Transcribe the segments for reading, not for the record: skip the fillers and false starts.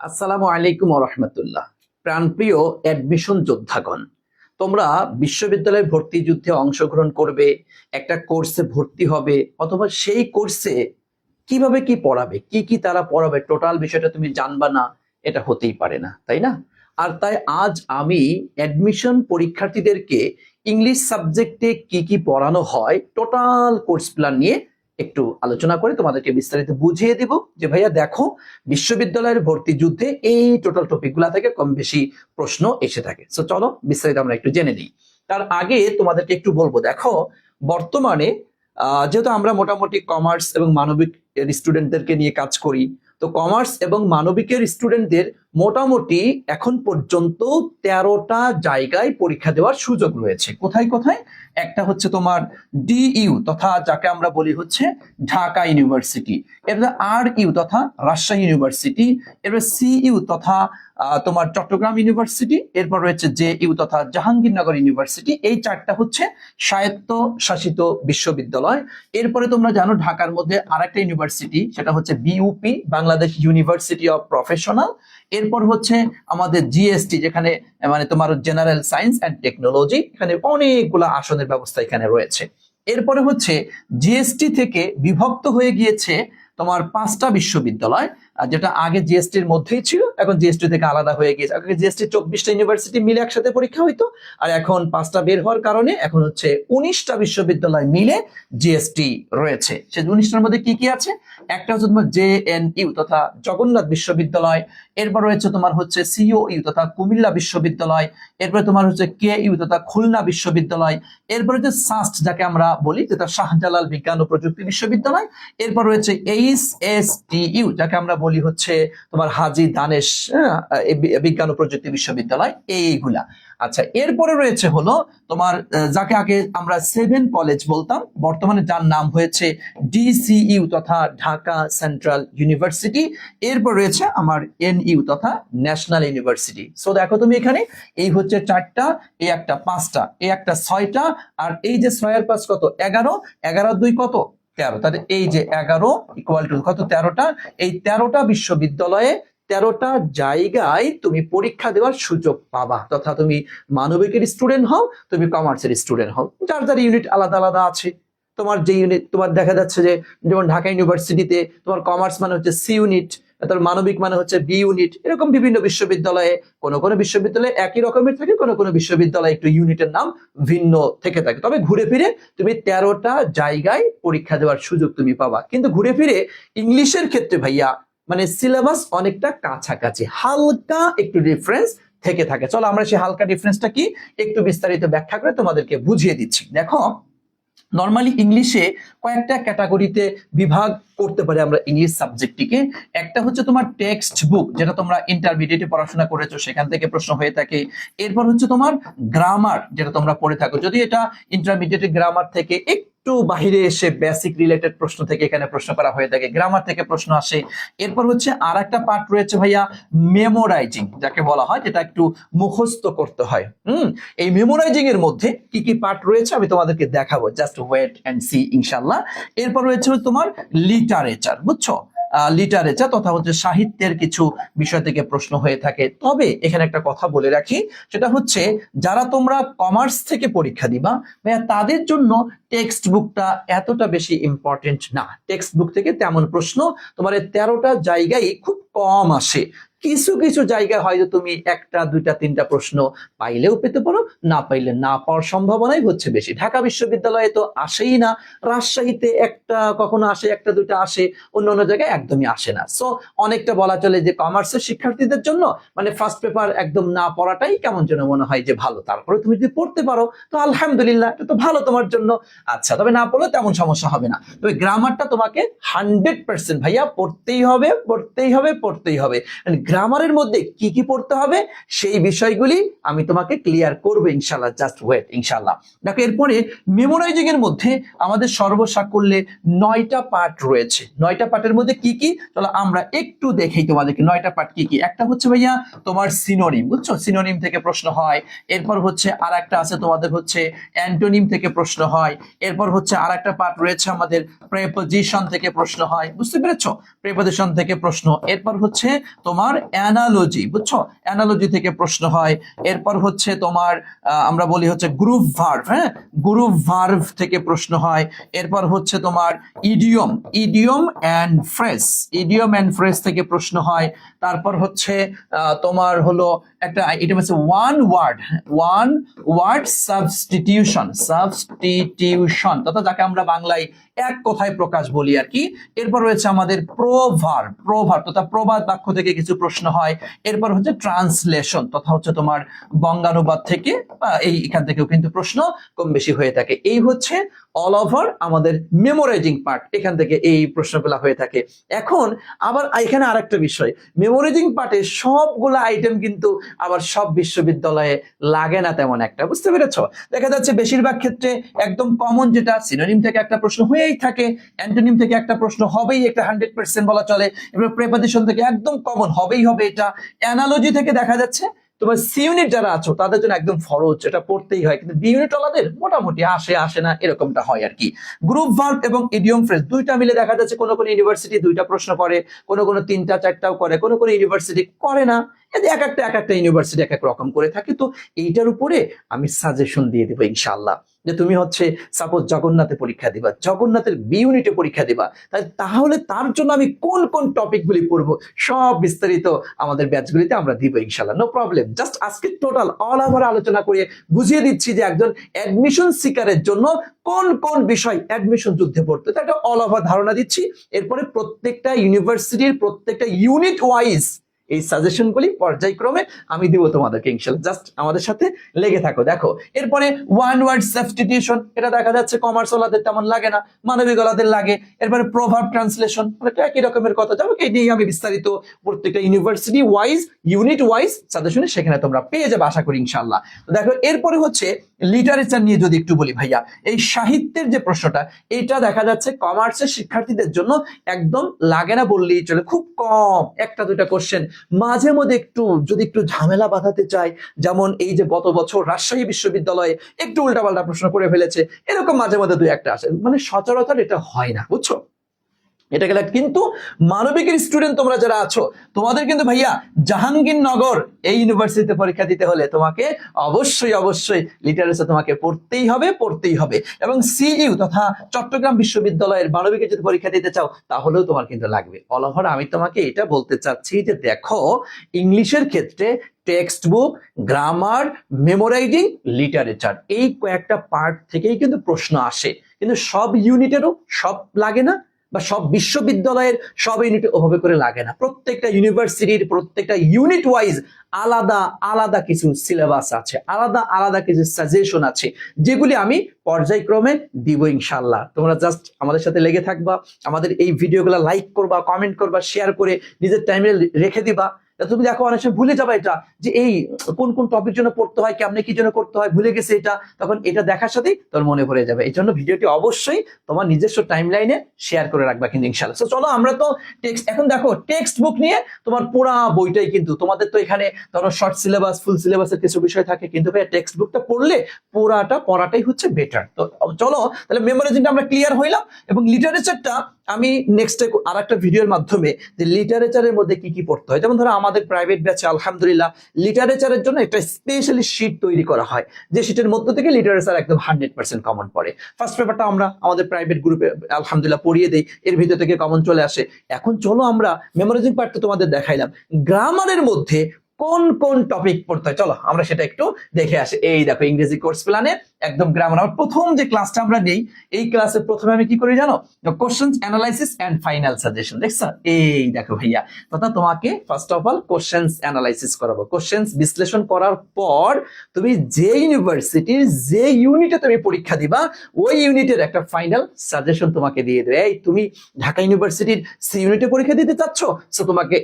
আসসালামু আলাইকুম ওয়া রাহমাতুল্লাহ। প্রাণপ্রিয় অ্যাডমিশন যোদ্ধাগণ, তোমরা বিশ্ববিদ্যালয়ে ভর্তি যুদ্ধে অংশগ্রহণ করবে, একটা কোর্সে ভর্তি হবে, অথবা সেই কোর্সে কিভাবে কি পড়াবে, কি তারা পড়াবে, টোটাল বিষয়টা তুমি জানবা না, এটা হতেই পারে না, তাই না? আর তাই আজ আমি অ্যাডমিশন পরীক্ষার্থীদেরকে ইংলিশ সাবজেক্টে কি পড়ানো হয় টোটাল কোর্স প্ল্যান নিয়ে একটু আলোচনা করে তোমাদেরকে বিস্তারিত বুঝিয়ে দিব যে ভাইয়া দেখো, বিশ্ববিদ্যালয়ের ভর্তি যুদ্ধে এই টোটাল টপিকগুলা থেকে কম বেশি প্রশ্ন এসে থাকে। সো চলো বিস্তারিত আমরা একটু জেনে নিই। তার আগে তোমাদেরকে একটু বলবো, দেখো বর্তমানে যেহেতু আমরা মোটামুটি কমার্স এবং মানবিক স্টুডেন্টদেরকে নিয়ে কাজ করি, তো কমার্স এবং মানবিকের স্টুডেন্টদের মোটামুটি এখন পর্যন্ত 13টা জায়গায় পরীক্ষা দেওয়ার সুযোগ রয়েছে। কোথায় কোথায়? একটা হচ্ছে তোমার ডিইউ তথা যাকে আমরা বলি হচ্ছে ঢাকা ইউনিভার্সিটি, এরপর আর ইউ তথা রাজশাহী ইউনিভার্সিটি, এরপর সিইউ তথা তোমার চট্টগ্রাম ইউনিভার্সিটি, এরপর রয়েছে জে ইউ তথা জাহাঙ্গীরনগর ইউনিভার্সিটি। এই চারটা হচ্ছে স্বায়ত্ত শাসিত বিশ্ববিদ্যালয়। এরপরে তোমরা জানো ঢাকার মধ্যে আরেকটা ইউনিভার্সিটি, সেটা হচ্ছে BUP, Bangladesh university of professional. এরপর হচ্ছে আমাদের জিএসটি, যেখানে মানে তোমার জেনারেল সায়েন্স অ্যান্ড টেকনোলজি, এখানে অনেকগুলো আসনের ব্যবস্থা এখানে রয়েছে। এরপরে হচ্ছে জিএসটি থেকে বিভক্ত হয়ে গিয়েছে তোমার 5টা বিশ্ববিদ্যালয়, যেটা আগে জিএসটির মধ্যেই ছিল, এখন জিএসটি থেকে আলাদা হয়ে গিয়েছে। আগে জিএসটি 24টা ইউনিভার্সিটি মিলে একসাথে পরীক্ষা হইতো, আর এখন 5টা বের হওয়ার কারণে এখন হচ্ছে 19টা বিশ্ববিদ্যালয় মিলে জিএসটি রয়েছে। সেই 19টার মধ্যে কি আছে? একটা হচ্ছে তোমার জেএনইউ তথা জগন্নাথ বিশ্ববিদ্যালয়, এরপর রয়েছে তোমার হচ্ছে সিওইউ তথা কুমিল্লা বিশ্ববিদ্যালয়, এরপরে তোমার হচ্ছে কেইউ তথা খুলনা বিশ্ববিদ্যালয়, এরপর হচ্ছে সাস্ট যাকে আমরা বলি, যেটা শাহজালাল বিজ্ঞান ও প্রযুক্তি বিশ্ববিদ্যালয়, এরপর রয়েছে এইচএসটিইউ যাকে আমরা বলি হচ্ছে তোমার হাজী দানেশ বিজ্ঞান ও প্রযুক্তি বিশ্ববিদ্যালয়। এইগুলা আচ্ছা। এরপরে রয়েছে হলো তোমার যাকে আগে আমরা 7 কলেজ বলতাম, বর্তমানে যার নাম হয়েছে ডিসিইউ তথা ঢাকা সেন্ট্রাল ইউনিভার্সিটি। এরপর রয়েছে আমার এনইউ তথা ন্যাশনাল ইউনিভার্সিটি। সো দেখো তুমি এখানে এই হচ্ছে 4টা, এই একটা 5টা, এই একটা 6টা, আর এই যে 6 আর 5 কত? 11, 11 আর 2 কত? 13। তাহলে এই যে 11 ইকুয়াল টু কত? 13টা। এই 13টা বিশ্ববিদ্যালয়ে 13টা জায়গায় তুমি পরীক্ষা দেওয়ার সুযোগ পাবা, তথা তুমি মানবিকের স্টুডেন্ট হও, তুমি কমার্সের স্টুডেন্ট হও, যার যার ইউনিট আলাদা আলাদা আছে। তোমার যে ইউনিট তোমার দেখা যাচ্ছে যে যেমন ঢাকা ইউনিভার্সিটিতে তোমার কমার্স মানে হচ্ছে সি ইউনিট, তার মানবিক মানে হচ্ছে বি ইউনিট। এরকম বিভিন্ন বিশ্ববিদ্যালয়ে কোনো বিশ্ববিদ্যালয়ে একই রকমের থাকে, কোনো বিশ্ববিদ্যালয়ে একটু ইউনিটের নাম ভিন্ন থেকে থাকে। তবে ঘুরে ফিরে তুমি 13টা জায়গায় পরীক্ষা দেওয়ার সুযোগ তুমি পাবা। কিন্তু ঘুরে ফিরে ইংলিশের ক্ষেত্রে ভাইয়া মানে সিলেবাস অনেকটা কাছাকাছি, হালকা একটু ডিফারেন্স থেকে থাকে। চলো আমরা সেই হালকা ডিফারেন্সটা কি একটু বিস্তারিত ব্যাখ্যা করে তোমাদেরকে বুঝিয়ে দিচ্ছি। দেখো, নর্মালি ইংলিশে কয়েকটা ক্যাটাগরিতে বিভাগ করতে পারি আমরা ইংলিশ সাবজেক্টটিকে। একটা হচ্ছে তোমার টেক্সট বুক, যেটা তোমরা ইন্টারমিডিয়েটে পড়াশোনা করেছো, সেখান থেকে প্রশ্ন হয়ে থাকে। এরপর হচ্ছে তোমার গ্রামার, যেটা তোমরা পড়ে থাকো, যদি এটা ইন্টারমিডিয়েট গ্রামার থেকে একটু বাহিরে এসে বেসিক রিলেটেড প্রশ্ন থেকে এখানে প্রশ্ন করা হয়ে থাকে, গ্রামার থেকে প্রশ্ন আসে। এরপর হচ্ছে আর একটা পার্ট রয়েছে ভাইয়া মেমোরাইজিং, যাকে বলা হয়, যেটা একটু মুখস্থ করতে হয়। এই মেমোরাইজিং এর মধ্যে কি পার্ট রয়েছে আমি তোমাদেরকে দেখাবো, জাস্ট ওয়েট এন্ড সি ইনশাআল্লাহ। এরপর রয়েছে তোমার লিটারেচার, বুঝছো? লিটারেচার তথা হচ্ছে সাহিত্যের কিছু বিষয় থেকে প্রশ্ন হয়ে থাকে। তবে এখানে একটা কথা বলে রাখি, সেটা হচ্ছে যারা তোমরা কমার্স থেকে পরীক্ষা দিবা ভাইয়া, তাদের জন্য টেক্সট বুকটা এতটা বেশি ইম্পর্টেন্ট না। টেক্সট বুক থেকে তেমন প্রশ্ন তোমার 13টা জায়গায় খুব কম আসে। কিছু কিছু জায়গায় হয়তো তুমি 1টা 2টা 3টা প্রশ্ন পাইলেও পেতে পারো, না পাইলে না পাওয়ার সম্ভাবনাই হচ্ছে বেশি। ঢাকা বিশ্ববিদ্যালয়ে তো আসেই না, রাজশাহীতে একটা কখনো আসে, 1টা 2টা আসে, অন্য জায়গায় একদমই আসে না। সো অনেকটা বলা চলে যে কমার্সের শিক্ষার্থীদের জন্য মানে ফার্স্ট পেপার একদম না পড়াটাই কেমন যেন মনে হয় যে ভালো। তারপরে তুমি যদি পড়তে পারো তো আলহামদুলিল্লাহ, এটা তো ভালো তোমার জন্য। আচ্ছা, তবে না পড়লে তেমন সমস্যা হবে না। তবে গ্রামারটা তোমাকে 100% ভাইয়া পড়তেই হবে, পড়তেই হবে, পড়তেই হবে। গ্রামারের মধ্যে কি পড়তে হবে সেই বিষয়গুলি আমি তোমাকে ক্লিয়ার করবো ইনশাআল্লাহ, জাস্ট ওয়েট ইনশাআল্লাহ। দেখো, এরপরে মেমোরাইজিং এর মধ্যে আমাদের সর্বসাকল্যে 9টা পার্ট রয়েছে। 9টা পার্টের মধ্যে কি চলো আমরা একটু দেখেই তোমাদেরকে 9টা পার্ট কি। একটা হচ্ছে ভাইয়া তোমার সিনোনিম, বুঝছো? সিনোনিম থেকে প্রশ্ন হয়। এরপর হচ্ছে আর একটা আছে তোমাদের হচ্ছে অ্যান্টোনিম থেকে প্রশ্ন হয়। এরপর হচ্ছে আর একটা পার্ট রয়েছে আমাদের প্রেপোজিশন থেকে প্রশ্ন হয়, বুঝতে পেরেছো? প্রেপোজিশন থেকে প্রশ্ন। এরপর হচ্ছে তোমার অ্যানালজি, বুঝছো, অ্যানালজি থেকে প্রশ্ন হয়। এরপর হচ্ছে তোমার আমরা বলি হচ্ছে গ্রুপ ভার্ব, হ্যাঁ, গ্রুপ ভার্ব থেকে প্রশ্ন হয়। এরপর হচ্ছে তোমার idiom, idiom and phrase, idiom and phrase থেকে প্রশ্ন হয়। তারপর হচ্ছে তোমার হলো একটা এটা হচ্ছে ওয়ান ওয়ার্ড সাবস্টিটিউশন, সাবস্টিটিউশন তথা যাকে আমরা বাংলায় এক কথায় প্রকাশ বলি আর কি। এরপর রয়েছে আমাদের প্রোভার্ব, প্রোভার্ব তথা প্রবাদ বাক্য থেকে কিছু প্রশ্ন হয়। এরপর হচ্ছে ট্রান্সলেশন তথা হচ্ছে তোমার বঙ্গানুবাদ থেকে, এখান থেকেও কিন্তু প্রশ্ন কম বেশি হয়ে থাকে। এই হচ্ছে অল ওভার আমাদের মেমোরাইজিং পার্ট, এখান থেকে এই প্রশ্নগুলো হয়ে থাকে। এখন আবার এখানে আরেকটা বিষয়, মেমোরাইজিং পার্টে সবগুলো আইটেম কিন্তু আবার সব বিশ্ববিদ্যালয়ে লাগে না তেমন একটা, বুঝতে পেরেছো? দেখা যাচ্ছে বেশিরভাগ ক্ষেত্রে একদম কমন যেটা সিনোনিম থেকে একটা প্রশ্ন হয়েই থাকে, অ্যান্টোনিম থেকে একটা প্রশ্ন হবেই, একটা 100% বলা চলে। এবার প্রেপোজিশন থেকে একদম কমন হবেই হবে এটা। অ্যানালজি থেকে দেখা যাচ্ছে তোমার সি ইউনিট যারা আছো তাদের জন্য একদম ফরজ, এটা পড়তেই হয়, কিন্তু বি ইউনিট ওলাদের মোটামুটি আসে না এরকমটা হয় আর কি। গ্রুপ ভার্ব এবং ইডিয়ম ফ্রেজ দুইটা মিলে দেখা যাচ্ছে কোনো ইউনিভার্সিটি দুইটা প্রশ্ন করে, কোনো তিনটা চারটাও করে, কোনো ইউনিভার্সিটি করে না। এক একটা ইউনিভার্সিটি এক এক রকম করে থাকে। তো এইটার উপরে আমি সাজেশন দিয়ে দেবো ইনশাআল্লাহ, যে তুমি হচ্ছে সাপোজ জগন্নাথে পরীক্ষা দিবা, জগন্নাথের বি ইউনিটে পরীক্ষা দিবা, তাহলে তার জন্য আমি কোন টপিকগুলি পড়বো সব বিস্তারিত আমাদের ব্যাচগুলিতে আমরা দিব ইনশাআল্লাহ, নো প্রবলেম। জাস্ট আজকে টোটাল অল ওভার আলোচনা করে বুঝিয়ে দিচ্ছি যে একজন অ্যাডমিশন সিকারের জন্য কোন বিষয় অ্যাডমিশন যুদ্ধে পড়তে, একটা অল ওভার ধারণা দিচ্ছি। এরপরে প্রত্যেকটা ইউনিভার্সিটির প্রত্যেকটা ইউনিট ওয়াইজ এই সাজেশনগুলি পর্যায়ক্রমে আমি দিব তোমাদেরকে ইনশাআল্লাহ, জাস্ট আমাদের সাথে লেগে থাকো। দেখো এরপরে ওয়ান ওয়ার্ড সাবস্টিটিউশন, এটা দেখা যাচ্ছে কমার্স ওলাদের তেমন লাগে না, মানবিক ওলাদের লাগে। এরপরে প্রভাব ট্রান্সলেশন, এটা একই রকমের কথা, যাবো এই নিয়ে আমি বিস্তারিত প্রত্যেকটা ইউনিভার্সিটি ওয়াইজ ইউনিট ওয়াইজ সাজেশনে সেখানে তোমরা পেয়ে যাবে আশা করি ইনশাআল্লাহ। তো দেখো এরপরে হচ্ছে লিটারেচার নিয়ে যদি একটু বলি ভাইয়া, এই সাহিত্যের যে প্রশ্নটা, এটা দেখা যাচ্ছে কমার্সের শিক্ষার্থীদের জন্য একদম লাগে না বললেই চলে, খুব কম একটা দুইটা কোশ্চেন, মাঝে মধ্যে যদি একটু ঝামেলা বাঁধাতে চাই, যেমন এই যে গত বছর রাজশাহী বিশ্ববিদ্যালয়ে একটু উল্টাপাল্টা প্রশ্ন করে ফেলেছে, এরকম মাঝে মধ্যে দুই একটা আসে, মানে সচরাচর এটা হয় না, বুঝছো? এটা গেলে কিন্তু মানবিকের স্টুডেন্ট তোমরা যারা আছো তোমাদের কিন্তু ভাইয়া জাহাঙ্গীরনগর এই ইউনিভার্সিটিতে পরীক্ষা দিতে হলে তোমাকে অবশ্যই লিটারেচার তোমাকে পড়তেই হবে। এবং সিইউ তথা চট্টগ্রাম বিশ্ববিদ্যালয়ের মানবিকের যদি পরীক্ষা দিতে চাও তাহলেও তোমার কিন্তু লাগবে। অল ওভার আমি তোমাকে এটা বলতে চাচ্ছি যে দেখো, ইংলিশের ক্ষেত্রে text book, grammar, memorising, literature, এই কয়েকটা পার্ট থেকেই কিন্তু প্রশ্ন আসে, কিন্তু সব ইউনিটেরও সব লাগে না, বা সব বিশ্ববিদ্যালয়ের সব ইউনিট ওভাবে করে লাগে না। প্রত্যেকটা ইউনিভার্সিটির প্রত্যেকটা ইউনিট ওয়াইজ আলাদা কিছু সিলেবাস আছে, আলাদা কিছু সাজেশন আছে, যেগুলি আমি পর্যায়ক্রমে দিব ইনশাআল্লাহ। তোমরা জাস্ট আমাদের সাথে লেগে থাকবা, আমাদের এই ভিডিওগুলো লাইক করবা, কমেন্ট করবা, শেয়ার করে নিজের টাইমে রেখে দিবা। তুমি দেখো অনেক সময় ভুলে যাবে এটা, যে এই কোন টপিক জন্য পড়তে হয়, কেমনে কি জন্য করতে হয়, ভুলে গেছে এটা, তখন এটা দেখার সাথেই তোর মনে পড়ে যাবে। এই জন্য ভিডিওটি অবশ্যই তোমার নিজস্ব টাইম লাইনে শেয়ার করে রাখবা কিন্তু ইনশাআল্লাহ। তো চলো আমরা তো এখন দেখো টেক্সট বুক নিয়ে তোমার পুরা বইটাই কিন্তু তোমাদের তো এখানে ধরো শর্ট সিলেবাস, ফুল সিলেবাসের কিছু বিষয় থাকে, কিন্তু ভাই টেক্সট বুকটা পড়লে পড়াটাই হচ্ছে বেটার। তো চলো তাহলে মেমোরাইজিংটা আমরা ক্লিয়ার হইলাম, এবং লিটারেচারটা আমি নেক্সটে আর একটা ভিডিওর মাধ্যমে যে লিটারেচারের মধ্যে কি পড়তে হয়, যেমন ধরো আমাদের প্রাইভেট ব্যাচে আলহামদুলিল্লাহ লিটারেচারের জন্য একটা স্পেশালি শীট তৈরি করা হয়, যে শীটের মধ্য থেকে লিটারেচার একদম 100% কমন পড়ে। ফার্স্ট পেপারটা আমরা আমাদের প্রাইভেট গ্রুপে আলহামদুলিল্লাহ পড়িয়ে দেই, এর ভিতর থেকে কমন চলে আসে। এখন চলো আমরা মেমোরাইজিং পার্টটা তোমাদের দেখাইলাম, গ্রামারের মধ্যে কোন টপিক পড়তে হয় চলো আমরা সেটা একটু দেখে আসি। এই দেখো ইংরেজি কোর্স প্ল্যানে একদম গ্রামার, আমার প্রথম যে ক্লাসটা আমরা নেই, এই ক্লাসে প্রথমে আমি কি করি জানো, questions analysis and final suggestion. দেখছো, এই দেখো ভাইয়া, তথা তোমাকে first of all questions analysis করাবো। কোশ্চেনস বিশ্লেষণ করার পর তুমি যে ইউনিভার্সিটির যে ইউনিটে তুমি পরীক্ষা দিবা, ওই ইউনিটের একটা ফাইনাল সাজেশন তোমাকে দিয়ে দেবে। এই তুমি ঢাকা ইউনিভার্সিটির সি ইউনিটে পরীক্ষা দিতে চাচ্ছ, সো তোমাকে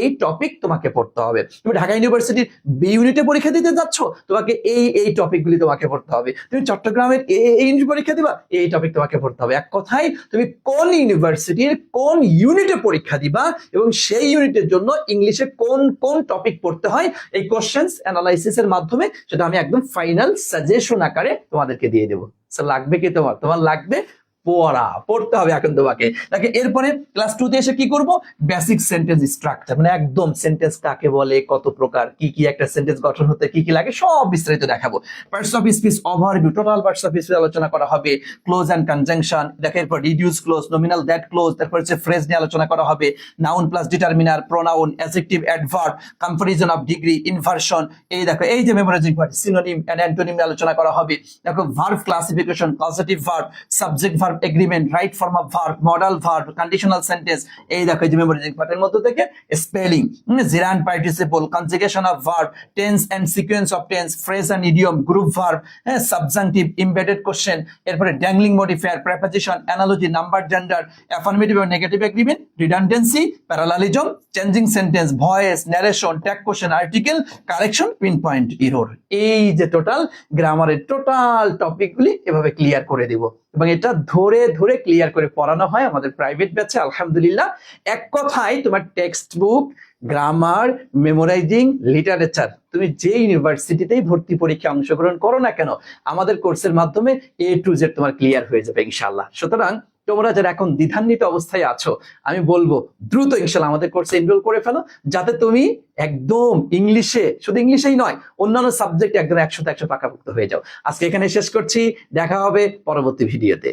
এই টপিক তোমাকে পড়তে হবে। তুমি ঢাকা ইউনিভার্সিটির বি ইউনিটে পরীক্ষা দিতে যাচ্ছ, তোমাকে এই টপিকগুলি তোমাকে পড়তে হবে। তুমি চট্টগ্রামের এই ইউনিট পরীক্ষা দিবা, এই টপিক তোমাকে পড়তে হবে। এক কথায় তুমি কোন ইউনিভার্সিটির কোন ইউনিটে পরীক্ষা দিবা এবং সেই ইউনিটের জন্য ইংলিশে কোন টপিক পড়তে হয়, এই কোশ্চেনস অ্যানালাইসিসের মাধ্যমে সেটা আমি একদম ফাইনাল সাজেশন আকারে তোমাদেরকে দিয়ে দেবো। লাগবে কি তোমার লাগবে পড়তে হবে এখন তোমাকে। দেখো এরপরে ক্লাস 2 তে এসে কি করব, বেসিক সেন্টেন্স স্ট্রাকচার, মানে একদম সেন্টেন্স কাকে বলে, কত প্রকার, কি কি একটা সেন্টেন্স গঠন হতে কি কি লাগে সব বিস্তারিত দেখাবো। Parts of speech overview, total parts of speech আলোচনা করা হবে। ক্লোজ এন্ড কনজাংশন, দেখো এরপর reduce clause, nominal that clause, তারপর হচ্ছে ফ্রেজ নিয়ে আলোচনা করা হবে। Noun plus determiner, pronoun, adjective, adverb, comparison of degree, inversion, এই দেখো এই যে memorising part, synonym and antonym নিয়ে আলোচনা করা হবে। দেখো verb classification, positive verb, subject verb agreement, right form of verb, modal verb, conditional sentence, এই দেখো এই যে মেমোরাইজিং পার্টের মধ্যে থেকে spelling, gerund participle, conjugation of verb, tense and sequence of tense, phrase and idiom, group verb, হ্যাঁ, subjunctive, embedded question, এরপরে dangling modifier, preposition, analogy, number, gender, affirmative এবং negative agreement, redundancy, parallelism, changing sentence, voice, narration, tag question, article, correction, pin point, error, এই যে total গ্রামারের total টপিকগুলি এভাবে clear করে দিব এবং এটা ধরে ধরে ক্লিয়ার করে পড়ানো হয় আমাদের প্রাইভেট ব্যাচে। আলহামদুলিল্লাহ, এক কথায় তোমার text book, grammar, memorising, literature, তুমি যে ইউনিভার্সিটিতেই ভর্তি পরীক্ষা অংশগ্রহণ করো না কেন, আমাদের কোর্সের মাধ্যমে A to Z তোমার ক্লিয়ার হয়ে যাবে ইনশাআল্লাহ। সুতরাং তোমরা যারা এখন দ্বিধান্বিত অবস্থায় আছো, আমি বলবো দ্রুত ইনশাআল্লাহ আমাদের কোর্সে এনরোল করে ফেলো, যাতে তুমি একদম ইংলিশে, শুধু ইংলিশেই নয় অন্যান্য সাবজেক্ট একদম 100 পাকাপোক্ত হয়ে যাও। আজকে এখানে শেষ করছি, দেখা হবে পরবর্তী ভিডিওতে।